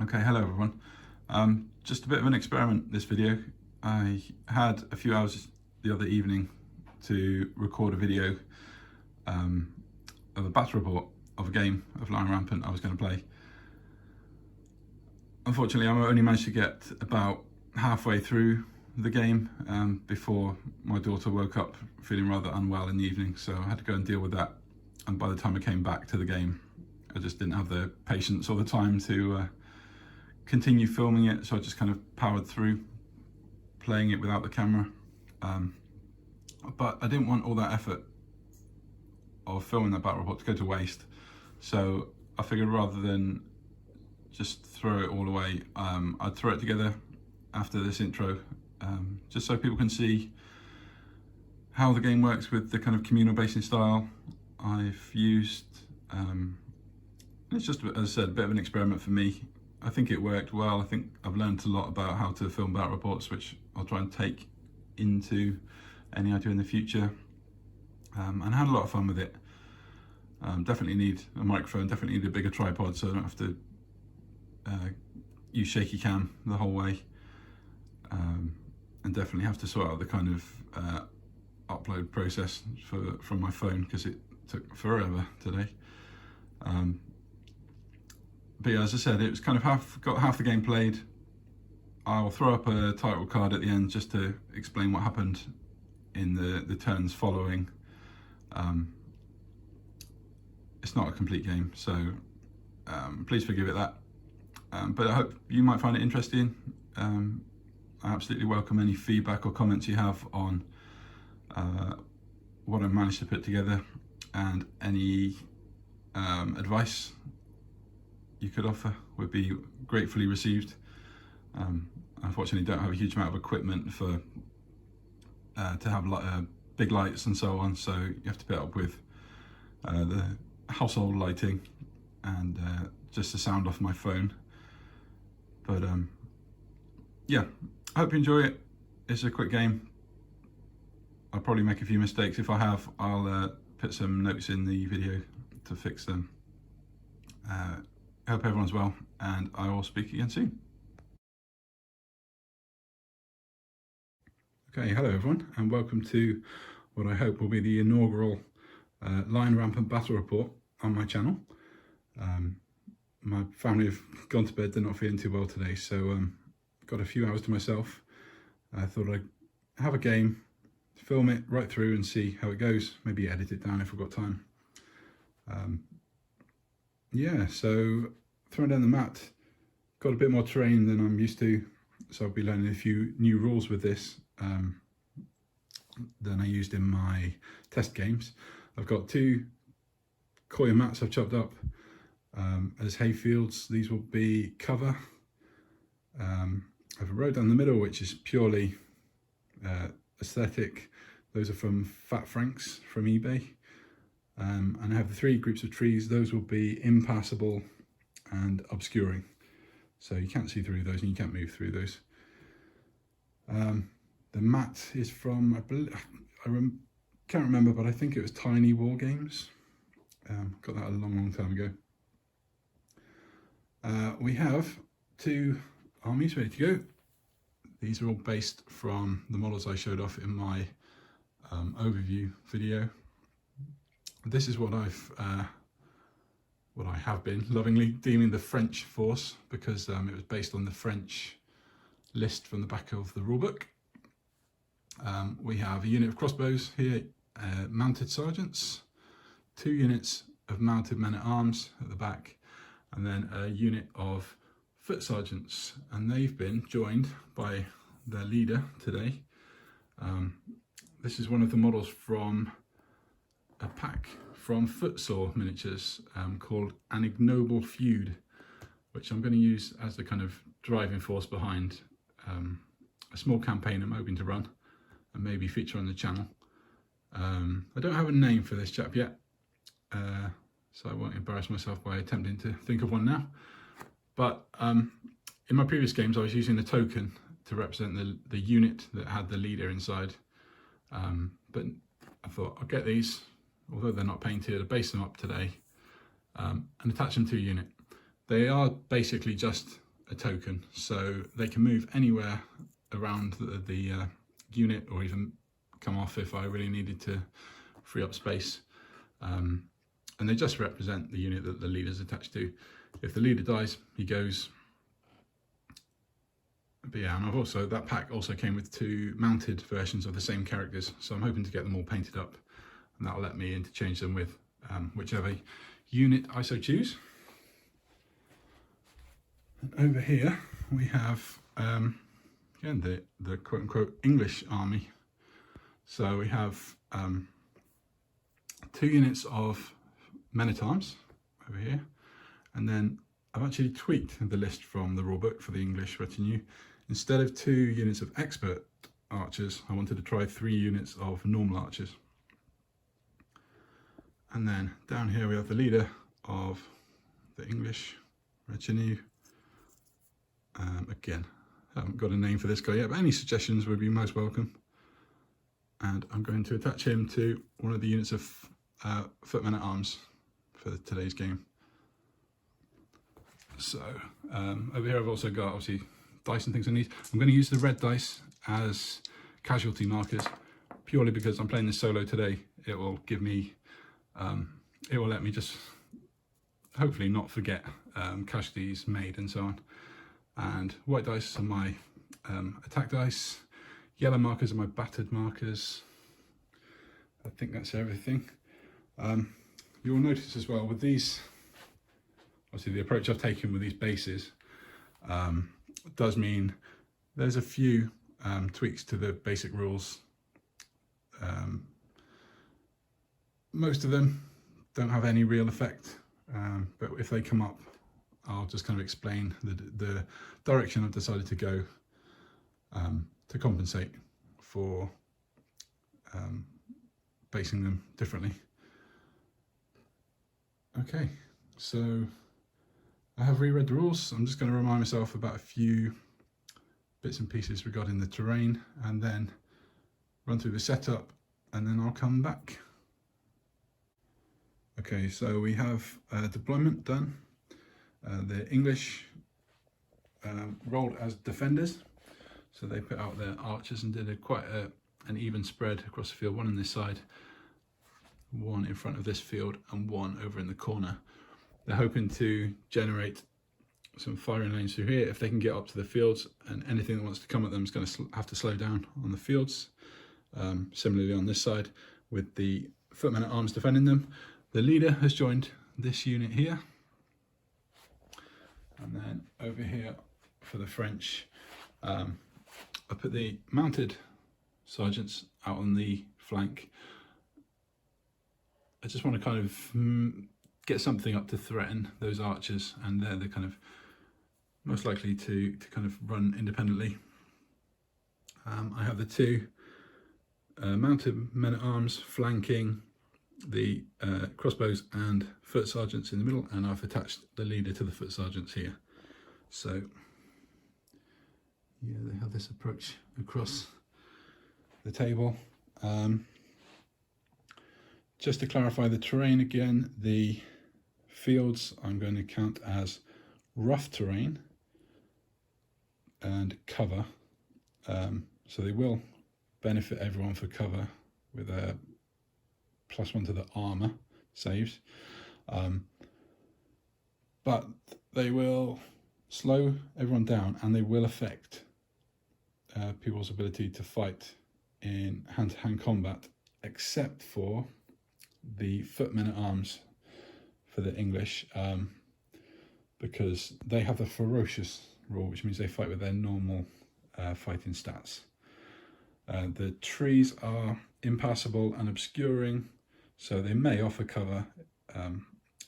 Okay, hello everyone. Just a bit of an experiment, this video. I had a few hours the other evening to record a video of a battle report of a game of Lying Rampant I was going to play. Unfortunately, I only managed to get about halfway through the game before my daughter woke up feeling rather unwell in the evening, so I had to go and deal with that. And by the time I came back to the game, I just didn't have the patience or the time to continue filming it, so I just kind of powered through playing it without the camera. But I didn't want all that effort of filming that battle report to go to waste, so I figured rather than just throw it all away, I'd throw it together after this intro, just so people can see how the game works with the kind of communal basing style I've used. It's just, as I said, a bit of an experiment for me. I think it worked well. I think I've learned a lot about how to film battle reports, which I'll try and take into any I do in the future. And I had a lot of fun with it. Definitely need a microphone, definitely need a bigger tripod so I don't have to use shaky cam the whole way. And definitely have to sort out the kind of upload process from my phone, because it took forever today. But yeah, as I said, it was kind of got half the game played. I'll throw up a title card at the end just to explain what happened in the turns following. It's not a complete game, so please forgive it that. But I hope you might find it interesting. I absolutely welcome any feedback or comments you have on what I managed to put together, and any advice you could offer would be gratefully received. Unfortunately, don't have a huge amount of equipment for to have big lights and so on, so you have to put up with the household lighting and just the sound off my phone. But yeah, I hope you enjoy it. It's a quick game. I'll probably make a few mistakes. If I have, I'll put some notes in the video to fix them. I hope everyone's well, and I will speak again soon. Okay, hello everyone, and welcome to what I hope will be the inaugural Lying Rampant battle report on my channel. My family have gone to bed, they're not feeling too well today, so got a few hours to myself. I thought I'd have a game, film it right through and see how it goes, maybe edit it down if I've got time. Yeah, so throwing down the mat, got a bit more terrain than I'm used to, so I'll be learning a few new rules with this than I used in my test games. I've got two coir mats I've chopped up as hayfields. These will be cover. I have a road down the middle which is purely aesthetic. Those are from Fat Franks from eBay. And I have the three groups of trees. Those will be impassable and obscuring, so you can't see through those and you can't move through those. The mat is from, can't remember, but I think it was Tiny War Games. Got that a long time ago. We have two armies ready to go. These are all based from the models I showed off in my overview video. This is what I have been lovingly deeming the French force, because it was based on the French list from the back of the rulebook. We have a unit of crossbows here, mounted sergeants, 2 units of mounted men-at-arms at the back, and then a unit of foot sergeants, and they've been joined by their leader today. This is one of the models from a pack from Footsore Miniatures called An Ignoble Feud, which I'm going to use as the kind of driving force behind a small campaign I'm hoping to run and maybe feature on the channel. I don't have a name for this chap yet, so I won't embarrass myself by attempting to think of one now. But in my previous games I was using a token to represent the unit that had the leader inside, but I thought I'll get these, although they're not painted, I'll base them up today and attach them to a unit. They are basically just a token, so they can move anywhere around the unit, or even come off if I really needed to free up space. And they just represent the unit that the leader's attached to. If the leader dies, he goes. But yeah, and I've also, that pack also came with 2 mounted versions of the same characters, so I'm hoping to get them all painted up, and that'll let me interchange them with whichever unit I so choose. And over here we have again the quote-unquote English army. So we have 2 units of men-at-arms over here, and then I've actually tweaked the list from the rulebook for the English retinue. Instead of 2 units of expert archers, I wanted to try 3 units of normal archers. And then down here we have the leader of the English retinue. Again, I haven't got a name for this guy yet, but any suggestions would be most welcome. And I'm going to attach him to one of the units of footmen at arms for today's game. So over here I've also got obviously dice and things I need. I'm going to use the red dice as casualty markers, purely because I'm playing this solo today. It will give me, it will let me just hopefully not forget casualties made and so on. And white dice are my attack dice, yellow markers are my battered markers. I think that's everything. You'll notice as well with these, obviously the approach I've taken with these bases does mean there's a few tweaks to the basic rules. Most of them don't have any real effect, but if they come up, I'll just kind of explain the direction I've decided to go to compensate for basing them differently. Okay, so I have reread the rules. I'm just going to remind myself about a few bits and pieces regarding the terrain, and then run through the setup, and then I'll come back. Okay, so we have deployment done. The English rolled as defenders, so they put out their archers and did quite an even spread across the field, 1 on this side, 1 in front of this field, and 1 over in the corner. They're hoping to generate some firing lanes through here. If they can get up to the fields, and anything that wants to come at them is going to have to slow down on the fields. Similarly on this side, with the footmen at arms defending them. The leader has joined this unit here. And then over here for the French, I put the mounted sergeants out on the flank. I just want to kind of get something up to threaten those archers, and they're the kind of most likely to kind of run independently. I have the 2 mounted men-at-arms flanking the crossbows and foot sergeants in the middle, and I've attached the leader to the foot sergeants here. So yeah, they have this approach across the table. Just to clarify the terrain again, the fields I'm going to count as rough terrain and cover, so they will benefit everyone for cover with a +1 to the armor saves, but they will slow everyone down, and they will affect people's ability to fight in hand-to-hand combat, except for the footmen at arms for the English, because they have the ferocious rule, which means they fight with their normal fighting stats. The trees are impassable and obscuring, so they may offer cover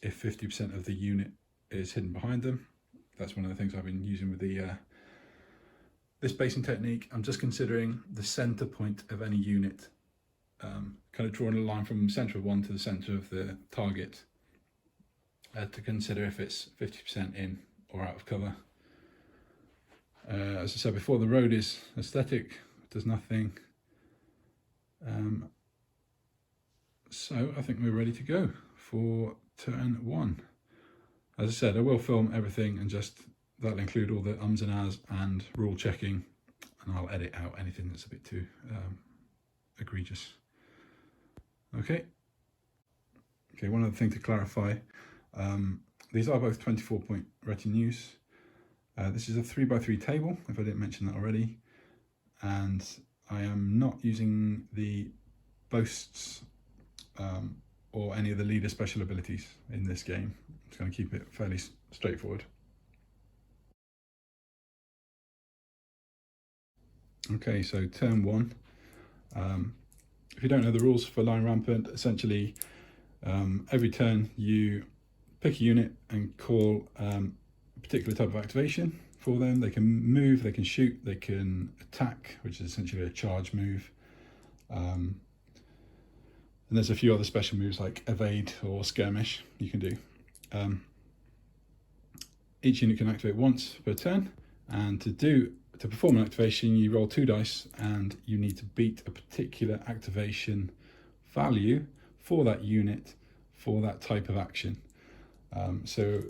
if 50% of the unit is hidden behind them. That's one of the things I've been using with the this basing technique. I'm just considering the center point of any unit, kind of drawing a line from the center of one to the center of the target to consider if it's 50% in or out of cover. As I said before, the road is aesthetic, does nothing. So I think we're ready to go for turn 1. As I said, I will film everything and just that'll include all the ums and ahs and rule checking, and I'll edit out anything that's a bit too egregious. Okay, one other thing to clarify, these are both 24-point retinues. This is a 3x3 table, if I didn't mention that already, and I am not using the boasts or any of the leader special abilities in this game. I'm just going to keep it fairly straightforward. Okay, so turn 1. If you don't know the rules for Line Rampant, essentially every turn you pick a unit and call a particular type of activation for them. They can move, they can shoot, they can attack, which is essentially a charge move. And there's a few other special moves like evade or skirmish you can do. Each unit can activate once per turn, and to perform an activation you roll 2 dice and you need to beat a particular activation value for that unit for that type of action. So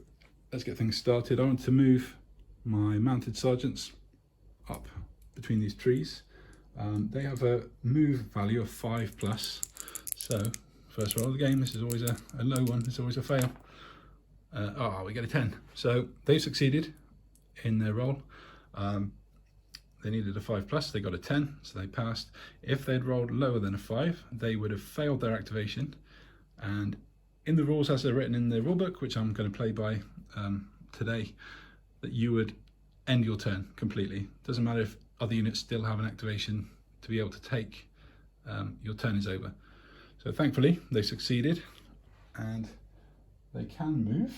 let's get things started. I want to move my mounted sergeants up between these trees. They have a move value of 5+. So first roll of the game, this is always a low one, it's always a fail. We get a 10. So they've succeeded in their roll. They needed a 5+, they got a 10, so they passed. If they'd rolled lower than a 5, they would have failed their activation. And in the rules as they're written in the rulebook, which I'm going to play by today, that you would end your turn completely. Doesn't matter if other units still have an activation to be able to take, your turn is over. So thankfully they succeeded, and they can move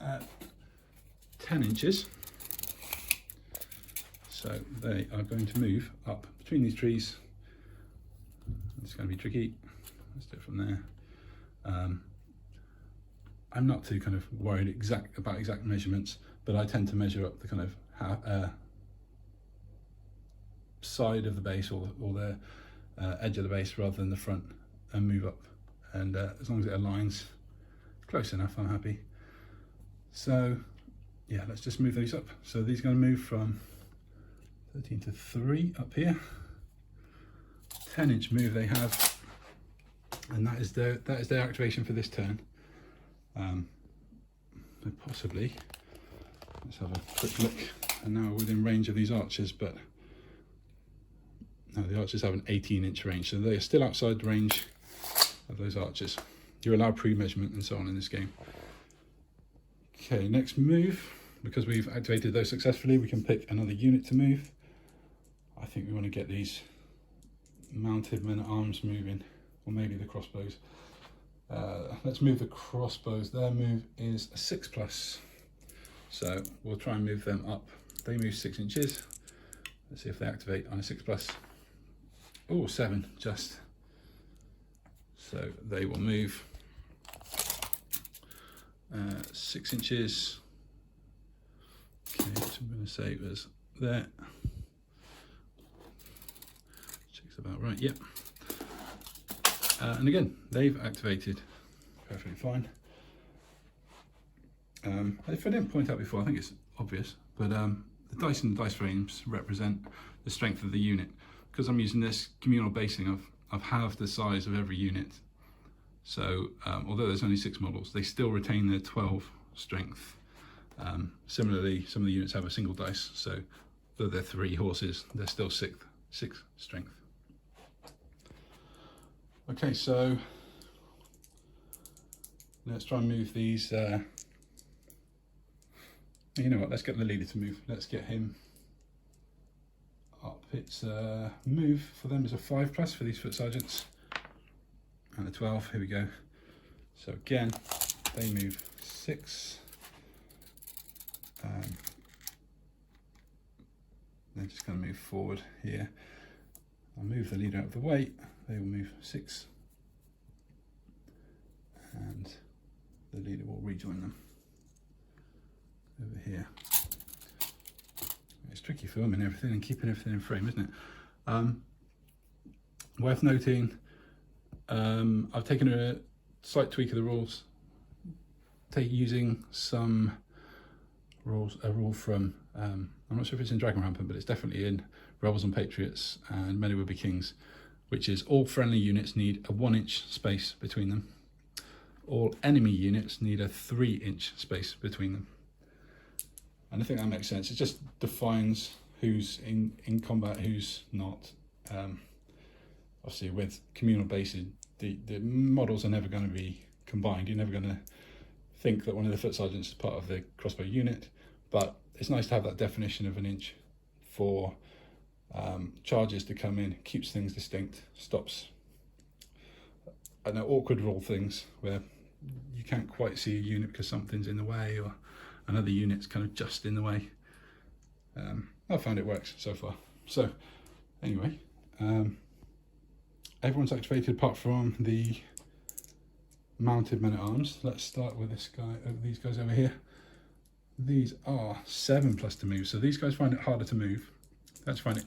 at 10 inches. So they are going to move up between these trees. It's going to be tricky. Let's do it from there. I'm not too kind of worried about exact measurements, but I tend to measure up the kind of side of the base or the edge of the base rather than the front, and move up. And as long as it aligns close enough, I'm happy. So yeah, let's just move these up. So these are going to move from 13 to 3 up here. 10-inch move they have, and that is their activation for this turn. So possibly, let's have a quick look. And now we're within range of these archers, but no, the archers have an 18-inch range, so they are still outside the range of those archers. You're allowed pre-measurement and so on in this game. Okay, next move. Because we've activated those successfully, we can pick another unit to move. I think we want to get these mounted men-at-arms moving, or maybe the crossbows. Let's move the crossbows. Their move is a 6+. So we'll try and move them up. They move 6 inches. Let's see if they activate on a 6+. Oh, 7 just. So they will move 6 inches. Okay, so I'm going to say it was there. Check's about right, yep. And again, they've activated perfectly fine. If I didn't point out before, I think it's obvious, but the dice and the dice frames represent the strength of the unit. Because I'm using this communal basing, I've halved the size of every unit. So although there's only 6 models, they still retain their 12 strength. Similarly, some of the units have a single dice, so though they're 3 horses, they're still 6 strength. Okay, so let's try and move these. You know what, let's get the leader to move. Let's get him up. It's move for them is a 5+ for these foot sergeants, and a 12. Here we go. So again, they move 6. They're just going to move forward here. I'll move the leader out of the way. They will move 6, and the leader will rejoin them over here. It's tricky filming everything and keeping everything in frame, isn't it? Worth noting, I've taken a slight tweak of the rules, using some a rule from, I'm not sure if it's in Dragon Rampant, but it's definitely in Rebels and Patriots and Many Would Be Kings, which is all friendly units need a 1-inch space between them. All enemy units need a 3-inch space between them. And I think that makes sense. It just defines who's in combat, who's not. Obviously with communal bases, the models are never going to be combined. You're never going to think that one of the foot sergeants is part of the crossbow unit, but it's nice to have that definition of 1 inch for charges to come in. Keeps things distinct, stops awkward rule things where you can't quite see a unit because something's in the way or another unit's kind of just in the way. I found it works so far. So anyway, everyone's activated apart from the mounted men-at-arms. Let's start with this guy, these guys over here. These are 7+ to move, so these guys find it harder to move. That's find it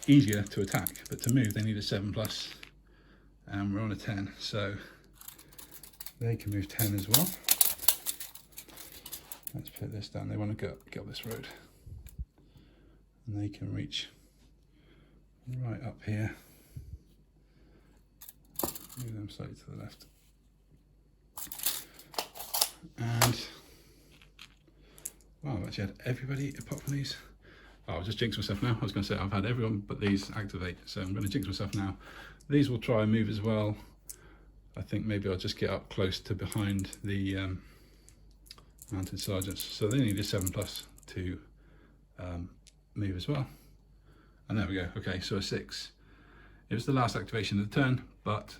easier to attack, but to move they need a 7+, and we're on a 10, so they can move 10 as well. Let's put this down. They want to go up this road, and they can reach right up here. Move them slightly to the left. And wow, I've actually had everybody apart from these. Oh, I'll just jinx myself now. I was going to say I've had everyone but these activate, so I'm going to jinx myself now. These will try and move as well. I think maybe I'll just get up close to behind the mounted sergeants. So they need a 7+ to move as well. And there we go. Okay, so a 6. It was the last activation of the turn, but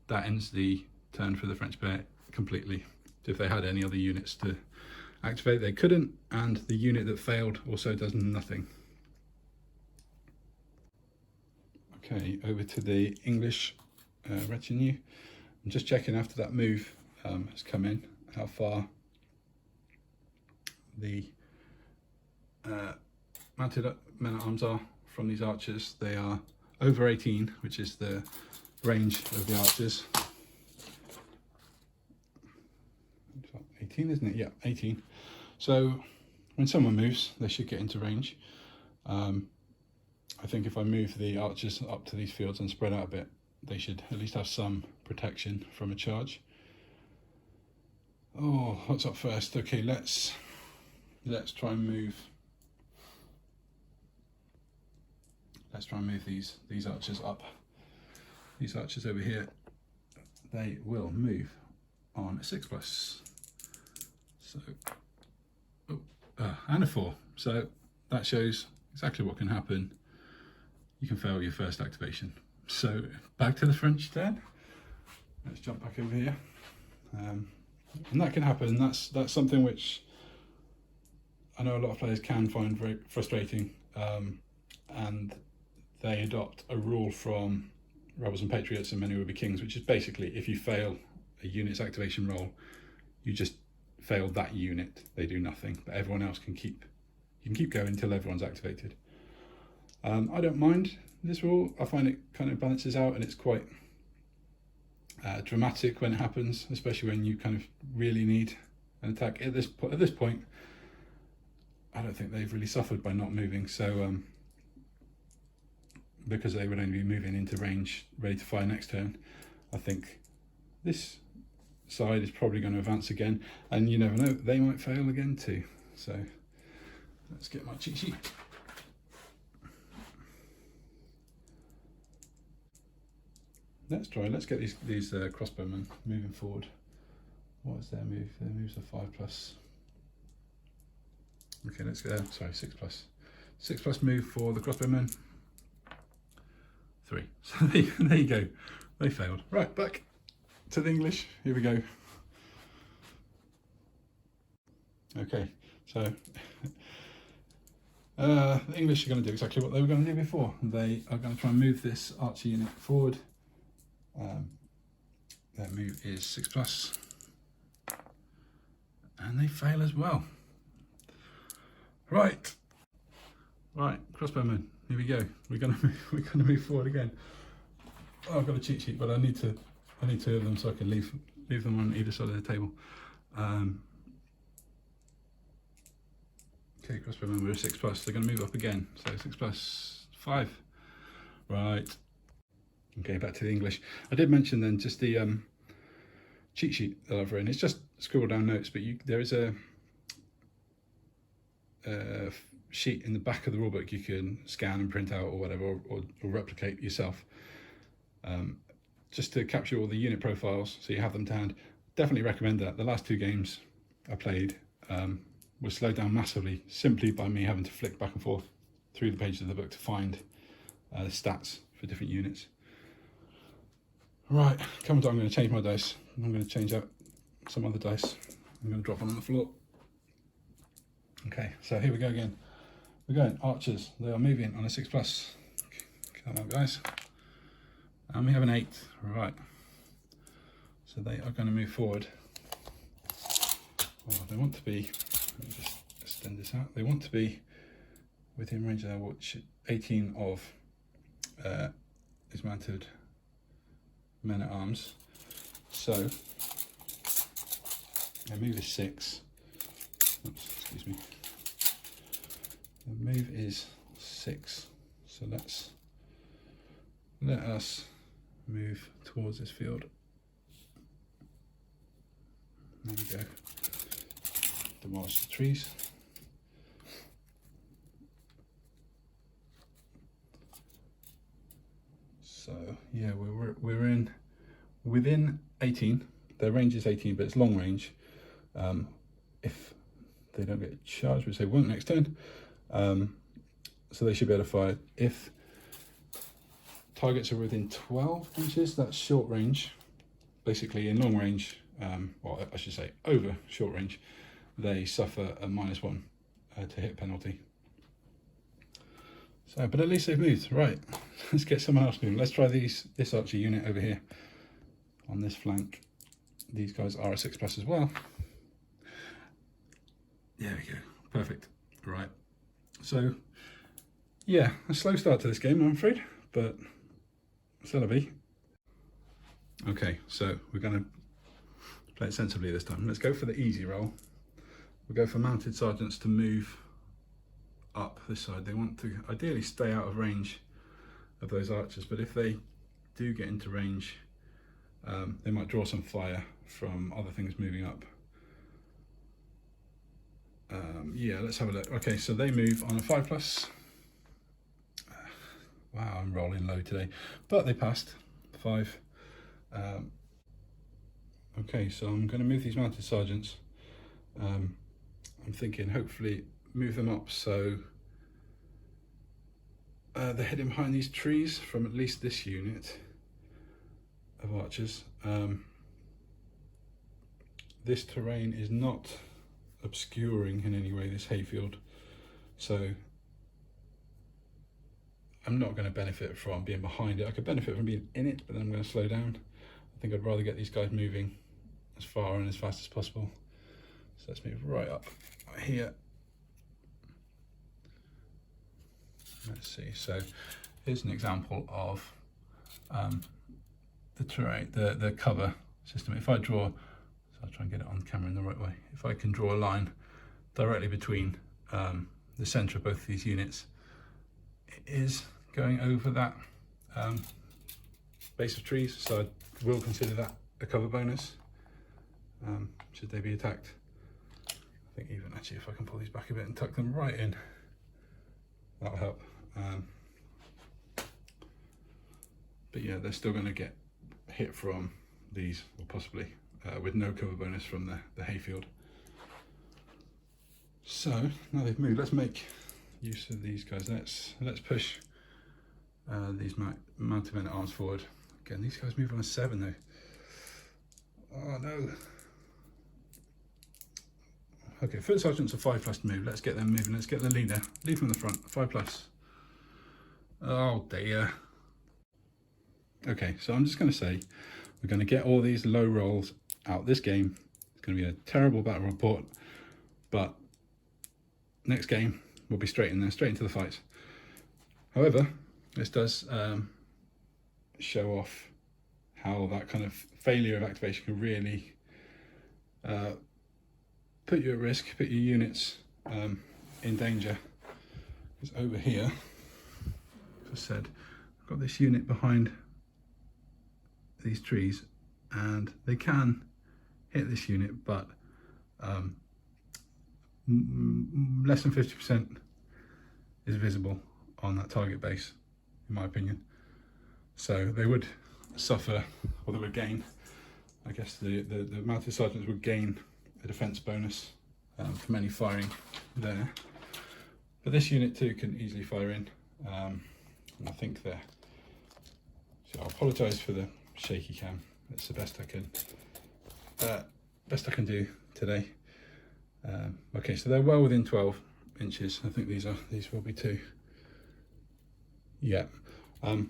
that ends the turn for the French player completely. So if they had any other units to activate, they couldn't, and the unit that failed also does nothing. Okay, over to the English retinue. I'm just checking after that move has come in, how far the mounted men-at-arms are from these archers. They are over 18, which is the range of the archers. 18, isn't it? Yeah, 18. So when someone moves, they should get into range. I think if I move the archers up to these fields and spread out a bit, they should at least have some protection from a charge. Oh, what's up first? Okay, let's try and move. Let's try and move these archers up. These archers over here, they will move on a 6+. So, and a 4. So that shows exactly what can happen. You can fail your first activation. So back to the French turn. Let's jump back over here. And that can happen. That's something which I know a lot of players can find very frustrating. And they adopt a rule from Rebels and Patriots and Many Would Be Kings, which is basically if you fail a unit's activation roll, you just fail that unit. They do nothing, but everyone else can keep going until everyone's activated. I don't mind this rule. I find it kind of balances out, and it's quite dramatic when it happens, especially when you kind of really need an attack. At this point, I don't think they've really suffered by not moving. So because they would only be moving into range, ready to fire next turn, I think this side is probably going to advance again, and you never know, they might fail again too. So let's get my cheat sheet. Let's get these crossbowmen moving forward. What is their move? Their move's a 5+. Okay, let's go. Sorry, 6+. 6+ move for the crossbowmen. 3. So there you go. They failed. Right, back to the English. Here we go. Okay, so the English are going to do exactly what they were going to do before. They are going to try and move this archer unit forward. Their move is 6+, and they fail as well. Right, crossbowmen. Here we go. We're gonna move forward again. Oh, I've got a cheat sheet, but I need 2 of them so I can leave them on either side of the table. crossbowmen were 6+, they're going to move up again. So 6+, 5. Right. Okay, back to the English. I did mention then just the cheat sheet that I've written. It's just scribble down notes, but there is a sheet in the back of the rulebook you can scan and print out or whatever, or replicate yourself, just to capture all the unit profiles so you have them to hand. Definitely recommend that. The last 2 games I played were slowed down massively simply by me having to flick back and forth through the pages of the book to find the stats for different units. Right, come on, I'm going to change my dice. I'm going to change out some other dice. I'm going to drop them on the floor. Okay, so here we go again. We're going archers. They are moving on a 6+. Come on, guys. And we have an 8. Right. So they are going to move forward. Oh, they want to be. Let me just extend this out. They want to be within range of which 18 of dismounted men at arms. So their move is 6. Oops, excuse me. The move is 6. So let us move towards this field. There we go. Demolish the trees. So yeah, we're in within 18. Their range is 18, but it's long range. If they don't get charged, which they won't next turn, so they should be able to fire. If targets are within 12 inches, that's short range. Basically, in long range, well, I should say over short range, they suffer a -1 to hit penalty. So, but at least they've moved. Right, let's get someone else moving. Let's try this archer unit over here on this flank. These guys are a 6+ as well. There we go, perfect. Right, so yeah, a slow start to this game, I'm afraid, but c'est la vie. Okay, so we're going to play it sensibly this time. Let's go for the easy roll. We'll go for mounted sergeants to move up this side. They want to ideally stay out of range of those archers, but if they do get into range, they might draw some fire from other things moving up. Yeah, let's have a look. Okay, so they move on a 5+. Wow, I'm rolling low today, but they passed 5. Okay, so I'm going to move these mounted sergeants. I'm thinking hopefully move them up so they're hidden behind these trees from at least this unit of archers. This terrain is not obscuring in any way this hayfield, so I'm not going to benefit from being behind it. I could benefit from being in it, but then I'm going to slow down. I think I'd rather get these guys moving as far and as fast as possible. So let's move right up here. Let's see, so here's an example of the terrain, the cover system. If I draw, so I'll try and get it on camera in the right way. If I can draw a line directly between the centre of both of these units, it is going over that base of trees, so I will consider that a cover bonus should they be attacked. I think even actually if I can pull these back a bit and tuck them right in, that'll help. But yeah, they're still going to get hit from these, or possibly with no cover bonus from the hayfield. So now they've moved, let's make use of these guys. Let's push these mounted men at arms forward. Again, these guys move on a 7 though. Oh no. Okay, foot sergeants are 5+ to move. Let's get them moving. Let's get the leader. Lead from the front. 5+. Oh dear. Okay, so I'm just going to say we're going to get all these low rolls out this game. It's going to be a terrible battle report, but next game we'll be straight in there, straight into the fights. However, this does show off how that kind of failure of activation can really put you at risk, put your units in danger is over here. As I said, I've got this unit behind these trees, and they can hit this unit, but less than 50% is visible on that target base, in my opinion. So they would suffer, or they would gain, I guess the mounted sergeants would gain a defence bonus from any firing there. But this unit too can easily fire in, and I think there. So I apologise for the shaky cam. It's the best I can do today. Okay, so they're well within 12 inches. I think these will be too. Yeah. And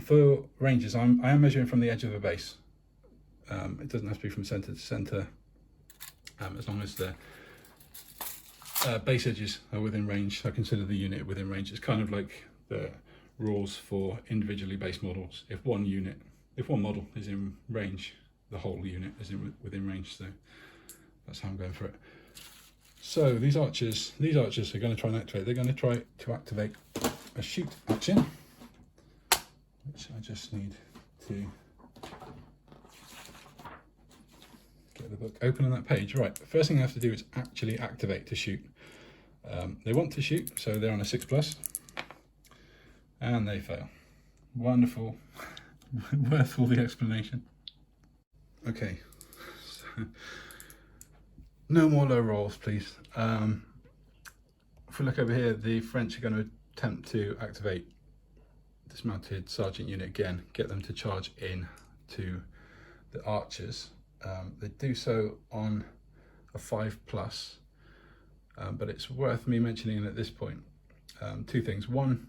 for ranges, I am measuring from the edge of a base. It doesn't have to be from centre to centre, as long as the base edges are within range. I consider the unit within range. It's kind of like the rules for individually based models. If one model is in range, the whole unit is within range. So that's how I'm going for it. So these archers are going to try and activate. They're going to try to activate a shoot action, which I just need to get the book open on that page. Right, the first thing I have to do is actually activate to shoot. They want to shoot, so they're on a 6+, and they fail. Wonderful, worth all the explanation. Okay, so no more low rolls, please. If we look over here, the French are going to attempt to activate dismounted sergeant unit again, get them to charge in to the archers. They do so on a 5+, but it's worth me mentioning at this point two things. One,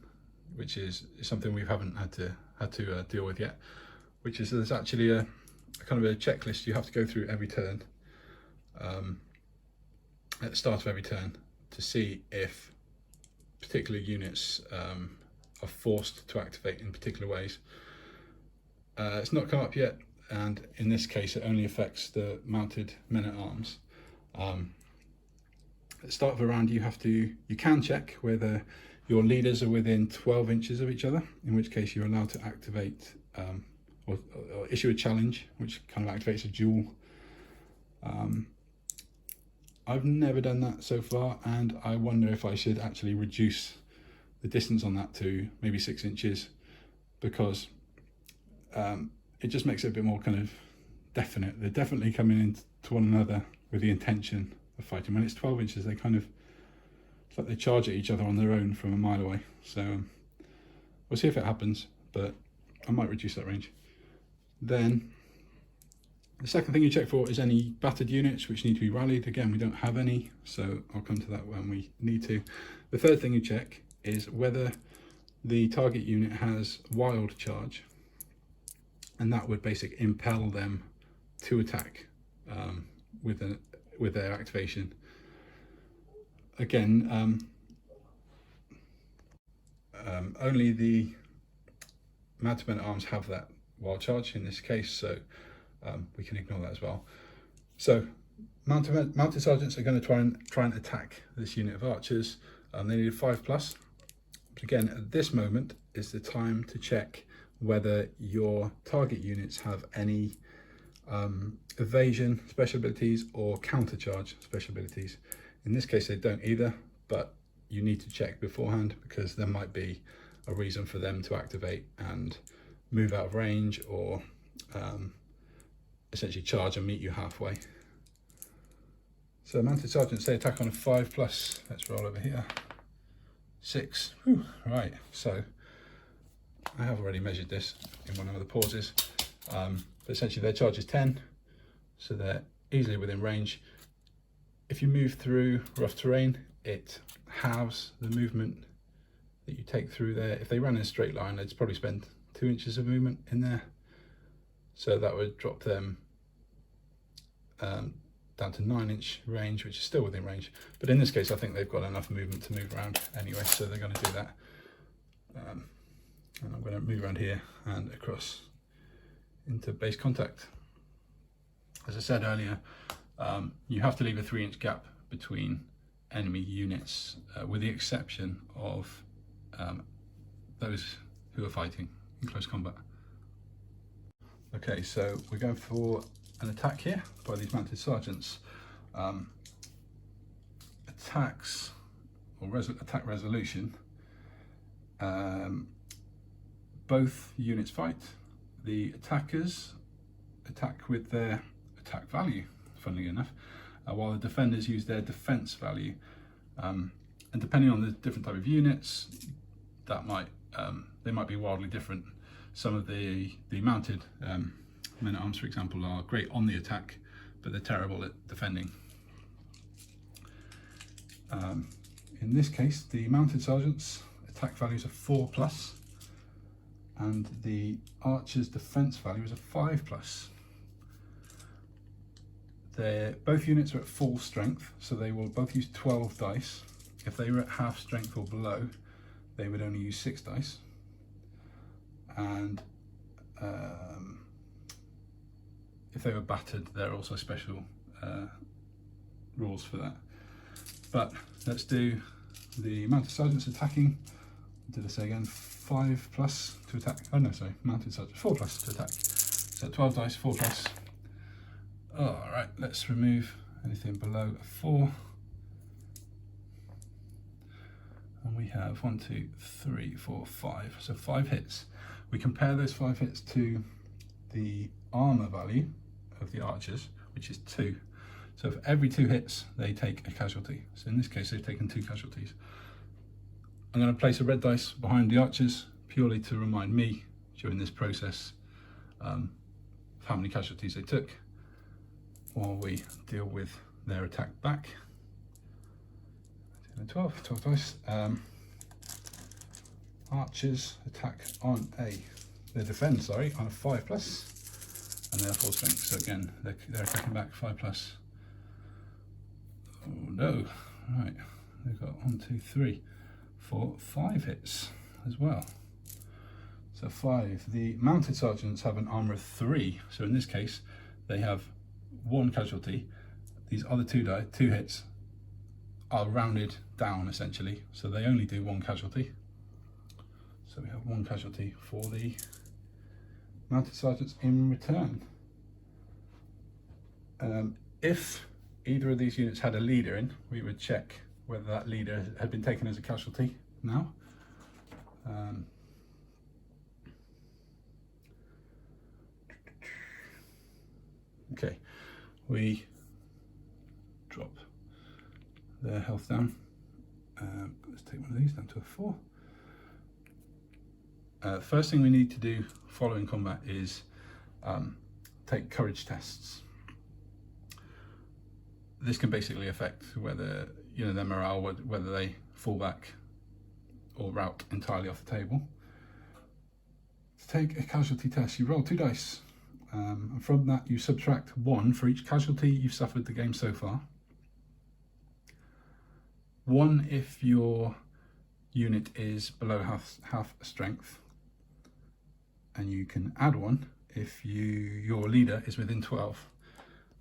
which is something we haven't had to deal with yet, which is there's actually a kind of a checklist you have to go through every turn, at the start of every turn, to see if particular units are forced to activate in particular ways. It's not come up yet, and in this case it only affects the mounted men-at-arms. At the start of a round you can check whether your leaders are within 12 inches of each other, in which case you're allowed to activate or issue a challenge, which kind of activates a duel. I've never done that so far, and I wonder if I should actually reduce the distance on that to maybe 6 inches, because it just makes it a bit more kind of definite. They're definitely coming into one another with the intention of fighting. When it's 12 inches, they kind of, it's like they charge at each other on their own from a mile away. So we'll see if it happens, but I might reduce that range. Then the second thing you check for is any battered units which need to be rallied. Again, we don't have any, so I'll come to that when we need to. The third thing you check is whether the target unit has wild charge, and that would basically impel them to attack with their activation. Again, only the mounted men-at-arms have that wild charge in this case, so we can ignore that as well. So mounted sergeants are going to try and attack this unit of archers. They need a 5+, but again, at this moment is the time to check whether your target units have any evasion special abilities or counter charge special abilities. In this case they don't either, but you need to check beforehand, because there might be a reason for them to activate and move out of range, or essentially charge and meet you halfway. So mounted sergeants, they attack on a 5+. Let's roll over here. 6. Whew. Right, so I have already measured this in one of the pauses, but essentially their charge is 10, so they're easily within range. If you move through rough terrain, it halves the movement that you take through there. If they ran in a straight line, they'd probably spend 2 inches of movement in there, so that would drop them down to 9-inch range, which is still within range. But in this case, I think they've got enough movement to move around anyway, so they're going to do that. And I'm going to move around here and across into base contact. As I said earlier, you have to leave a 3-inch gap between enemy units, with the exception of those who are fighting in close combat. Okay, so we're going for an attack here by these mounted sergeants. Attacks or attack resolution. Both units fight. The attackers attack with their attack value, funnily enough, while the defenders use their defense value. And depending on the different type of units, that might they might be wildly different. Some of the mounted men-at-arms, for example, are great on the attack, but they're terrible at defending. In this case, the mounted sergeants' attack values are 4+, and the archer's defense value is a 5+. Both units are at full strength, so they will both use 12 dice. If they were at half strength or below, they would only use 6 dice. And if they were battered, there are also special rules for that. But let's do the mounted sergeants attacking. Did I say again? 5+ to attack. Oh no, sorry, mounted sergeant 4+ to attack. So 12 dice, 4+. All right, let's remove anything below a 4. And we have 1, 2, 3, 4, 5. So 5 hits. We compare those 5 hits to the armor value of the archers, which is 2. So for every 2 hits, they take a casualty. So in this case, they've taken 2 casualties. I'm going to place a red dice behind the archers purely to remind me during this process of how many casualties they took, while we deal with their attack back. 12 dice. Archers attack on they defend, sorry, on a 5+, and they're full strength. So again, they're attacking back 5+. Oh no! Right, they've got 1, 2, 3, 4, 5 hits as well. So 5. The mounted sergeants have an armor of 3. So in this case, they have 1 casualty. These other 2 hits are rounded down essentially, so they only do 1 casualty. So we have 1 casualty for the mounted sergeants in return. If either of these units had a leader in, we would check whether that leader had been taken as a casualty now. Okay, we drop their health down. Let's take one of these down to a 4. First thing we need to do following combat is take courage tests. This can basically affect whether their morale, whether they fall back or rout entirely off the table. To take a casualty test, you roll 2 dice, and from that you subtract 1 for each casualty you've suffered the game so far. 1 if your unit is below half strength, and you can add 1 if your leader is within 12.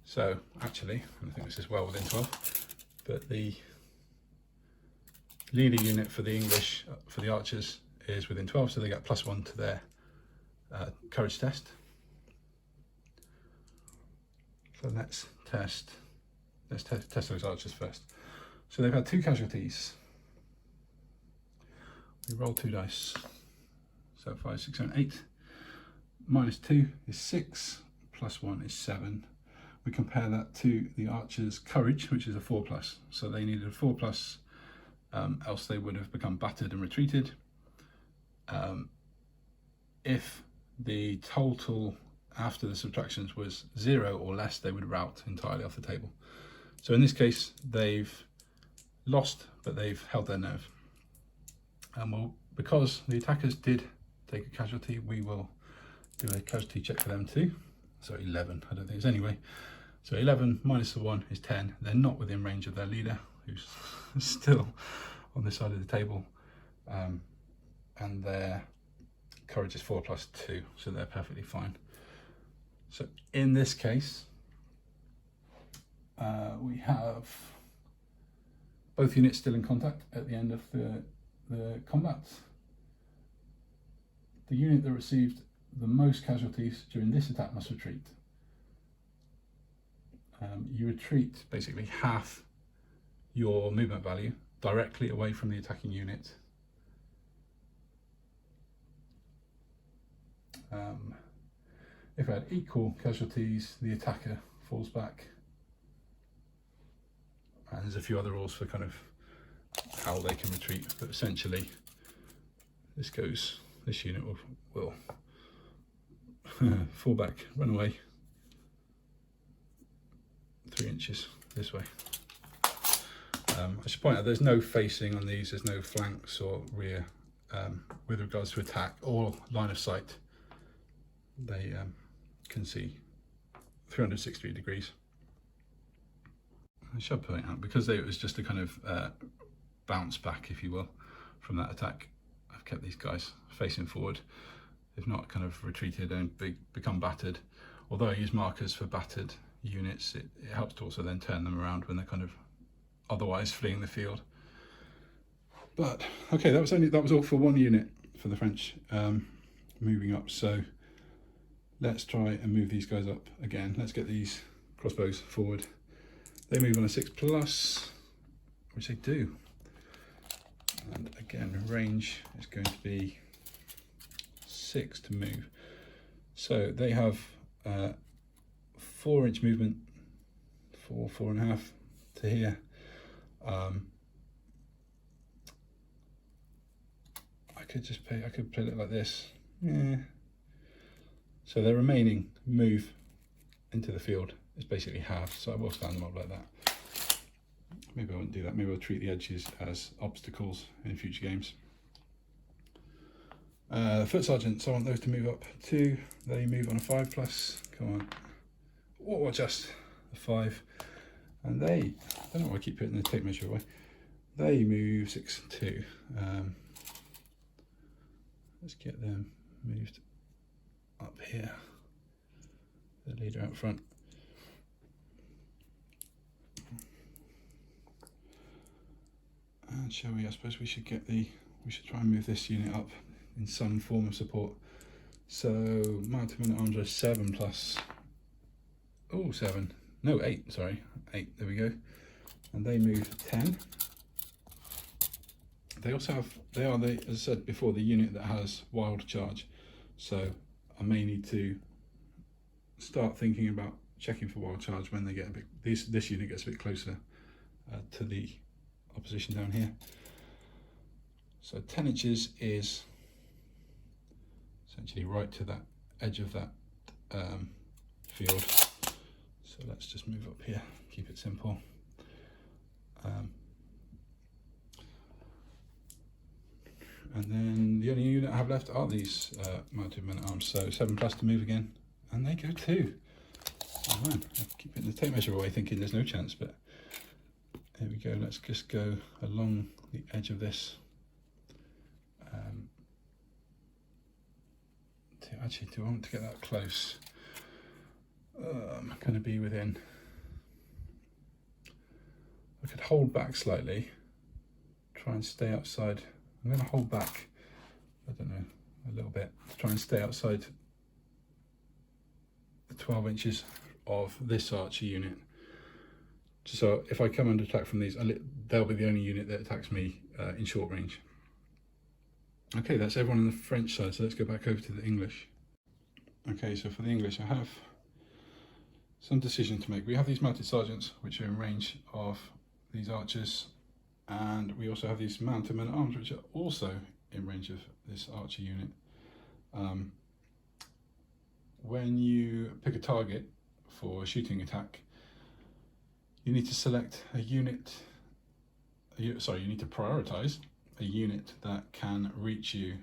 So actually, I think this is well within 12, but the leader unit for the English, for the archers, is within 12, so they get +1 to their courage test. So let's test those archers first. So they've had 2 casualties. We roll 2 dice. So 5, 6, 7, 8. -2 is 6, +1 is 7. We compare that to the archer's courage, which is a 4+. So they needed a 4+, else they would have become battered and retreated. If the total after the subtractions was 0 or less, they would rout entirely off the table. So in this case, they've lost, but they've held their nerve. And because the attackers did take a casualty, we will do a casualty check for them too. So 11, I don't think it's anyway. So 11 minus the 1 is 10. They're not within range of their leader, who's still on this side of the table. And their courage is 4+2, so they're perfectly fine. So in this case, we have Both units still in contact at the end of the combat. The unit that received the most casualties during this attack must retreat. You retreat basically half your movement value directly away from the attacking unit. If we had equal casualties, the attacker falls back. And there's a few other rules for kind of how they can retreat, but essentially this unit will fall back, run away 3 inches this way. I should point out there's no facing on these, there's no flanks or rear with regards to attack or line of sight. They can see 360 degrees. I should point out, because it was just a kind of bounce back, if you will, from that attack, I've kept these guys facing forward. They've not kind of retreated and become battered. Although I use markers for battered units, it helps to also then turn them around when they're kind of otherwise fleeing the field. But okay, that was all for one unit for the French moving up. So let's try and move these guys up again. Let's get these crossbows forward. They move on a 6+, which they do. And again, range is going to be 6 to move. So they have 4-inch movement, 4.5 to here. I could play it like this. Yeah. So their remaining move into the field is basically half. So I will stand them up like that. Maybe I won't do that. Maybe I'll treat the edges as obstacles in future games. Foot sergeants, I want those to move up too. They move on a 5+. Come on. Or just a 5. And they, I don't know why I keep putting the tape measure away. They move 6-2. Let's get them moved up here. The leader out front. And shall we? I suppose we should try and move this unit up in some form of support. So mounted men-at-arms are 7+. Oh, 7. No, 8. Sorry, 8. There we go. And they move 10. They also have. They are the, as I said before, the unit that has wild charge. So I may need to start thinking about checking for wild charge when they get a bit. This unit gets a bit closer to the opposition down here. So 10 inches is essentially right to that edge of that field. So let's just move up here, keep it simple. And then the only unit I have left are these mounted men-at-arms. So 7+ to move again, and they go 2. Oh man, I keep putting the tape measure away thinking there's no chance, but here we go. Let's just go along the edge of this. Actually, do I want to get that close? I'm going to be within. I could hold back slightly, try and stay outside. I'm going to hold back, I don't know, a little bit to try and stay outside the 12 inches of this archer unit. So if I come under attack from these, they'll be the only unit that attacks me in short range. Okay, that's everyone on the French side, so let's go back over to the English. Okay, so for the English, I have some decision to make. We have these mounted sergeants, which are in range of these archers, and we also have these mounted men-at-arms, which are also in range of this archer unit. When you pick a target for a shooting attack, you need to select a unit, you need to prioritize a unit that can reach you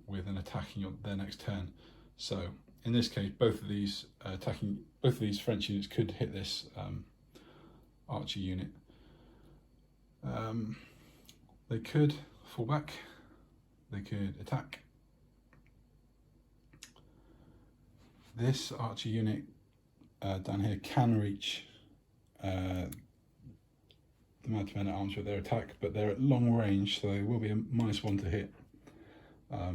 with an attack in their next turn. So in this case, both of these French units could hit this archer unit. They could fall back, they could attack. This archer unit down here can reach the the mounted men at arms with their attack, but they're at long range, so they will be a -1 to hit. I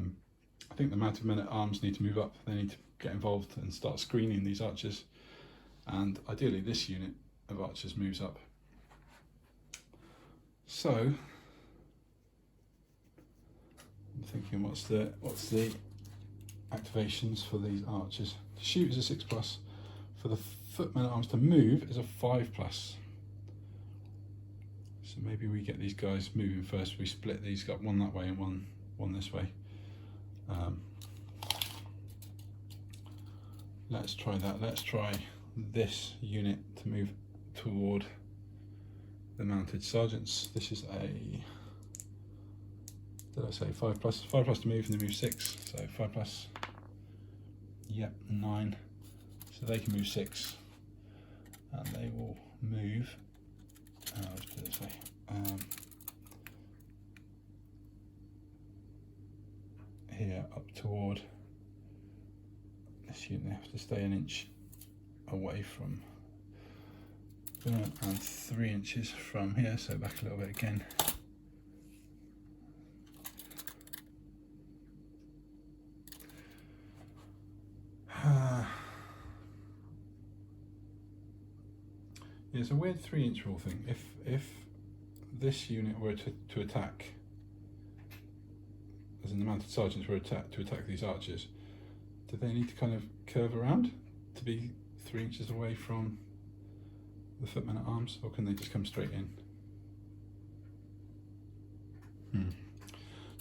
think the mounted men at arms need to move up. They need to get involved and start screening these archers, and ideally this unit of archers moves up. So I'm thinking, what's the activations for these archers? To shoot is a 6+. For the footmen at arms to move is a 5+. So maybe we get these guys moving first. We split these, got one that way and one this way. Let's try that. Let's try this unit to move toward the mounted sergeants. This is a, did I say 5+? 5+ to move, and they move 6. So 5+. Yep, 9. So they can move 6, and they will move. Let's put it this way. Here up toward this unit. They have to stay an inch away from and 3 inches from here, so back a little bit again. Yeah, it's a weird 3-inch rule thing. If this unit were to attack, as in the mounted sergeants were to attack these archers, do they need to kind of curve around to be 3 inches away from the footmen at arms, or can they just come straight in?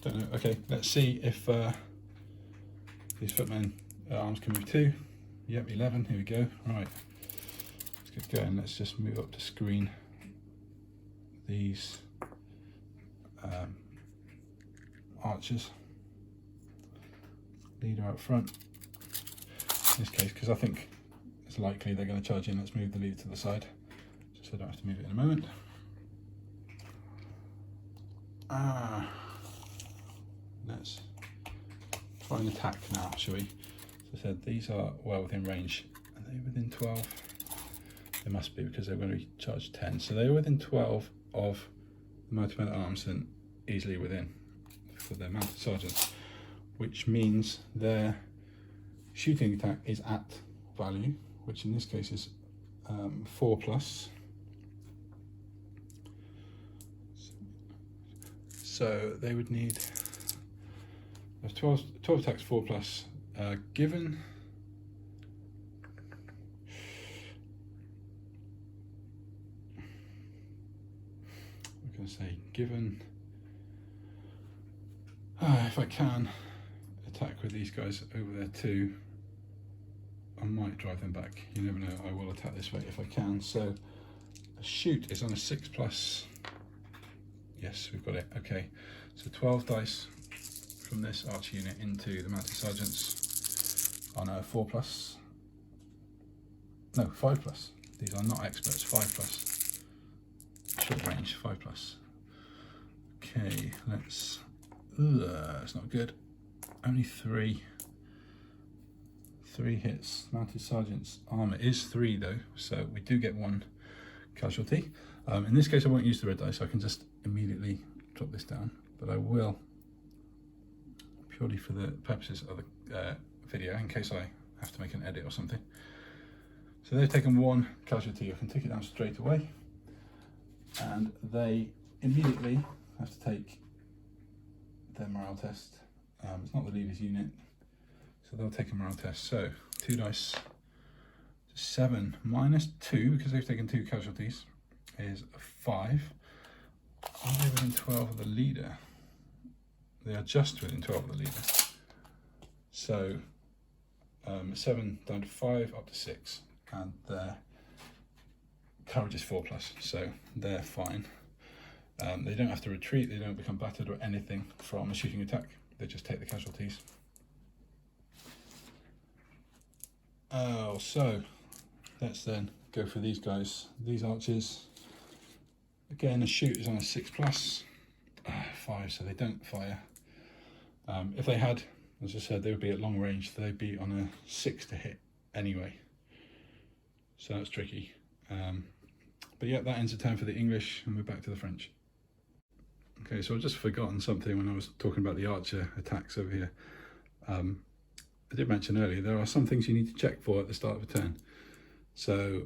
Don't know. Okay, let's see if these footmen at arms can move 2. Yep, 11. Here we go. Right. Let's get going. Let's just move up to screen these archers. Leader out front. In this case, because I think it's likely they're going to charge in, let's move the leader to the side, just so I don't have to move it in a moment. Let's try and attack now, shall we? As I said, these are well within range. Are they within 12? They must be, because they're going to be charged 10. So they're within 12 of the mounted men at arms and easily within for their mounted sergeants, which means their shooting attack is at value, which in this case is 4+. So they would need 12 attacks, 4+. Given I'm going to say given if I can attack with these guys over there too, I might drive them back. You never know. I will attack this way if I can. So a shoot is on a 6+. Yes, we've got it. Okay, so 12 dice from this archer unit into the mounted sergeants on a 4+. No, 5+. These are not experts. 5+. Short range, 5+. Okay, let's. It's not good. Only 3 hits. Mounted sergeant's armor is 3 though, so we do get 1 casualty. In this case, I won't use the red dice. I can just immediately drop this down, but I will, purely for the purposes of the video, in case I have to make an edit or something. So they've taken 1 casualty. I can take it down straight away, and they immediately have to take their morale test. It's not the leader's unit, so they'll take a morale test. So 2 dice, 7 minus 2, because they've taken 2 casualties, is a 5. Are they within 12 of the leader? They are just within 12 of the leader. So 7 down to 5, up to 6, and their courage is 4+, so they're fine. They don't have to retreat, they don't become battered or anything from a shooting attack, they just take the casualties. So let's then go for these guys, these archers. Again, a shoot is on a 6+, 5, so they don't fire. If they had, as I said, they would be at long range, so they'd be on a 6 to hit anyway. So that's tricky. But yeah, that ends the turn for the English, and we're back to the French. Okay, so I've just forgotten something when I was talking about the archer attacks over here. I did mention earlier, there are some things you need to check for at the start of a turn. So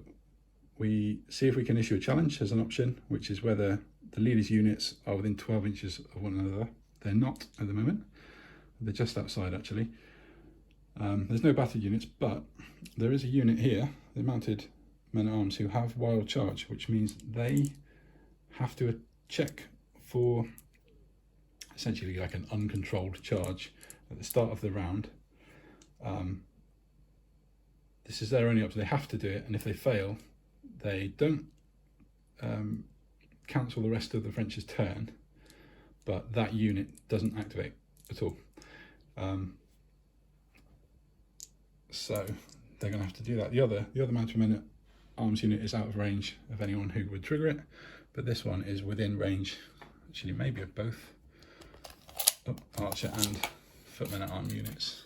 we see if we can issue a challenge as an option, which is whether the leader's units are within 12 inches of one another. They're not at the moment. They're just outside, actually. There's no battered units, but there is a unit here, the mounted men-at-arms, who have wild charge, which means they have to check for essentially like an uncontrolled charge at the start of the round. This is their only option. They have to do it, and if they fail, they don't cancel the rest of the French's turn, but that unit doesn't activate at all. So they're going to have to do that. The other mounted men-at-arms unit is out of range of anyone who would trigger it, but this one is within range, actually maybe of both archer and foot men-at-arms units.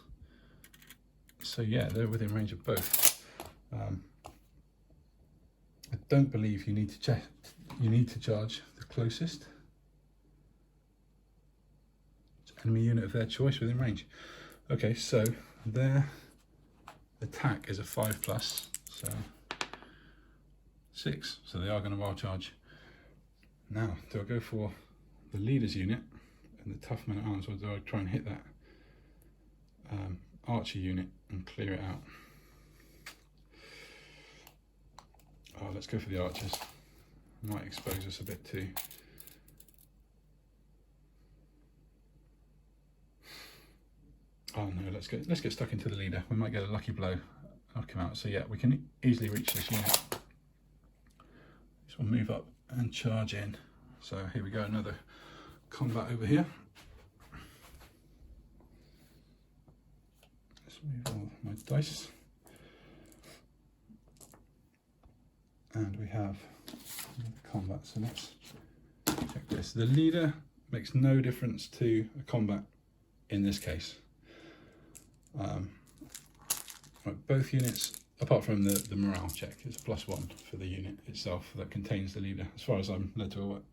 So yeah, they're within range of both. I don't believe you need to check. You need to charge the closest enemy unit of their choice within range. Okay, so their attack is a 5+, so 6. So they are going to wild charge. Now, do I go for the leader's unit and the tough men-at-arms, or do I try and hit that archer unit and clear it out? Oh, let's go for the archers. Might expose us a bit too. Oh no, let's get stuck into the leader. We might get a lucky blow, knock him out. So yeah, we can easily reach this unit. Just we'll move up and charge in. So here we go, another combat over here. Let's move all my dice. And we have combat, so let's check this. The leader makes no difference to a combat in this case. Right, both units, apart from the morale check, it's a +1 for the unit itself that contains the leader, as far as I'm led to